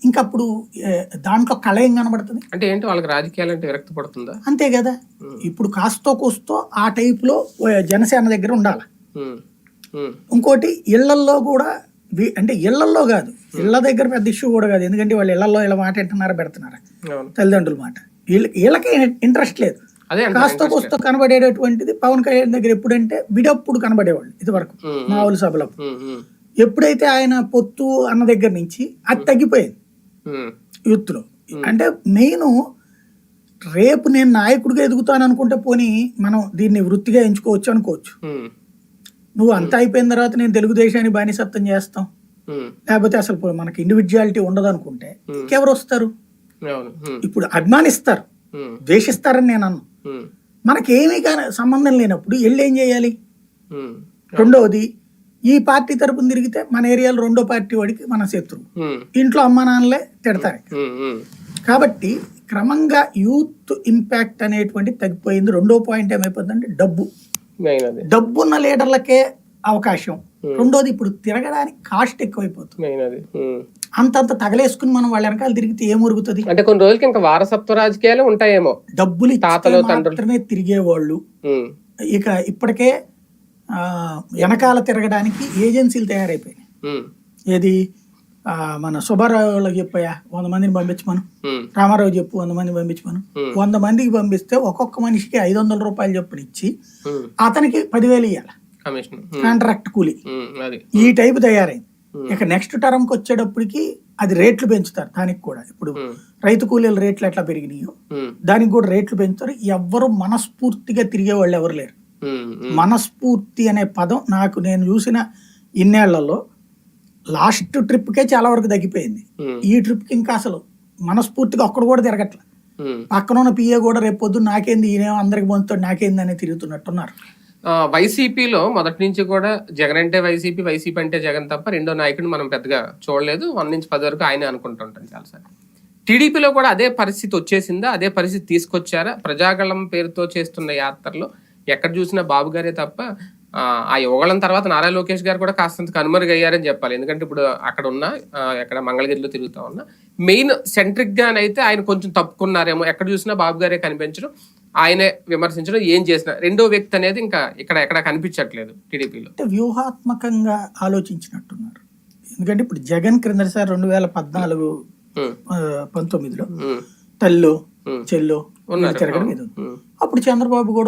ఇంకప్పుడు దాంట్లో కళ ఏం కనబడుతుంది అంటే ఏంటి వాళ్ళకి రాజకీయాలు అంటే విరక్తి పడుతుందా? అంతే కదా. ఇప్పుడు కాస్తో కూస్తో ఆ టైపులో జనసేన దగ్గర ఉండాలి. ఇంకోటి ఇళ్లల్లో కూడా, అంటే ఇళ్లల్లో కాదు, ఇళ్ల దగ్గర పెద్ద ఇష్యూ కూడా కాదు, ఎందుకంటే వాళ్ళు ఇళ్లలో ఇలా మాట వింటున్నారా పెడుతున్నారా తల్లిదండ్రుల మాట, వీళ్ళకి ఇంట్రెస్ట్ లేదు. కాస్తో కూస్తో కనబడేటటువంటిది పవన్ కళ్యాణ్ దగ్గర ఎప్పుడంటే విడప్పుడు కనబడేవాళ్ళు ఇది వరకు మామూలు సభలప్పుడు. ఎప్పుడైతే ఆయన పొత్తు అన్న దగ్గర నుంచి అది తగ్గిపోయింది యూత్ లో. అంటే మెయిన్ రేపు నేను నాయకుడిగా ఎదుగుతాను అనుకుంటే పోనీ మనం దీన్ని వృత్తిగా ఎంచుకోవచ్చు అనుకోవచ్చు. నువ్వు అంతా అయిపోయిన తర్వాత నేను తెలుగుదేశాన్ని బానిసత్వం చేస్తాం, లేకపోతే అసలు మనకి ఇండివిజువాలిటీ ఉండదు అనుకుంటే ఇంకెవరు వస్తారు? ఇప్పుడు అభిమానిస్తారు, ద్వేషిస్తారని నేను అన్ను. మనకేమీ కానీ సంబంధం లేనప్పుడు వెళ్ళి ఏం చేయాలి? రెండవది, ఈ పార్టీ తరపున తిరిగితే మన ఏరియాలో రెండో పార్టీ వాడికి మన శత్రువు, ఇంట్లో అమ్మా నాన్నలే తిడతారు. కాబట్టి క్రమంగా యూత్ ఇంపాక్ట్ అనేటువంటి తగ్గిపోయింది. రెండో పాయింట్ ఏమైపోతుందంటే డబ్బున్న లీడర్లకే అవకాశం. రెండోది, ఇప్పుడు తిరగడానికి కాస్ట్ ఎక్కువైపోతుంది. అంతంత తగలేసుకుని మనం వాళ్ళ వెనకాల తిరిగితే ఏం మురుగుతుంది? అంటే కొన్ని రోజులకి ఇంకా వారసత్వ రాజకీయాలు ఉంటాయేమో. డబ్బులు మాత్రమే తిరిగేవాళ్ళు ఇక ఇప్పటికే వెనకాల తిరగడానికి ఏజెన్సీలు తయారైపోయాయి. ఏది మన సుబ్బారావులకు చెప్పాయా 100 మందిని పంపించమను, రామారావు చెప్పు 100 మందిని పంపించమను. 100 మందికి పంపిస్తే ఒక్కొక్క మనిషికి 500 రూపాయలు చొప్పున ఇచ్చి అతనికి 10,000 ఇవ్వాలి కాంట్రాక్ట్ కూలి. ఈ టైపు తయారైంది. ఇక నెక్స్ట్ టర్మ్కి వచ్చేటప్పటికి అది రేట్లు పెంచుతారు. దానికి కూడా ఇప్పుడు రైతు కూలీల రేట్లు ఎట్లా పెరిగినాయో దానికి కూడా రేట్లు పెంచుతారు. ఎవ్వరు మనస్ఫూర్తిగా తిరిగే వాళ్ళు ఎవరు లేరు. మనస్ఫూర్తి అనే పదం నేను చూసిన ఇన్నేళ్లలో లాస్ట్ ట్రిప్కే చాలా వరకు తగ్గిపోయింది. ఈ ట్రిప్కి ఇంకా అసలు మనస్ఫూర్తిగా ఒక్కడు కూడా తిరగట్ల. పక్కన ఉన్న పిఏ కూడా రేపు పొద్దున్న నాకేంది, ఈయనేమో అందరికి పొందుతాడు నాకేంది అని తిరుగుతున్నట్టున్నారు. వైసీపీలో మొదటి నుంచి కూడా జగన్ అంటే వైసీపీ, వైసీపీ అంటే జగన్ తప్ప రెండో నాయకుడిని మనం పెద్దగా చూడలేదు. 1 నుంచి 10 వరకు ఆయనే అనుకుంటుంటాం చాలాసార్లు. టీడీపీలో కూడా అదే పరిస్థితి వచ్చేసిందా? అదే పరిస్థితి తీసుకొచ్చారా? ప్రజాగళం పేరుతో చేస్తున్న యాత్రలో ఎక్కడ చూసినా బాబు గారే తప్ప ఆ యువగళం తర్వాత నారా లోకేష్ గారు కూడా కాస్తంత కనుమరుగయ్యారని చెప్పాలి. ఎందుకంటే ఇప్పుడు అక్కడ ఉన్న ఎక్కడ మంగళగిరిలో తిరుగుతా ఉన్నా మెయిన్ సెంట్రిక్ గానైతే ఆయన కొంచెం తప్పుకున్నారేమో. ఎక్కడ చూసినా బాబు గారే కనిపించడం, ఆయనే విమర్శించడం, ఏం చేసినా రెండో వ్యక్తి అనేది ఇంకా ఎక్కడ కనిపించట్లేదు టీడీపీలో. వ్యూహాత్మకంగా ఆలోచించినట్టున్నారు. ఎందుకంటే ఇప్పుడు జగన్ క్రిందసారి 2014, 19లో తల్లో చెల్లో తిరగడం ఇది. అప్పుడు చంద్రబాబు కూడా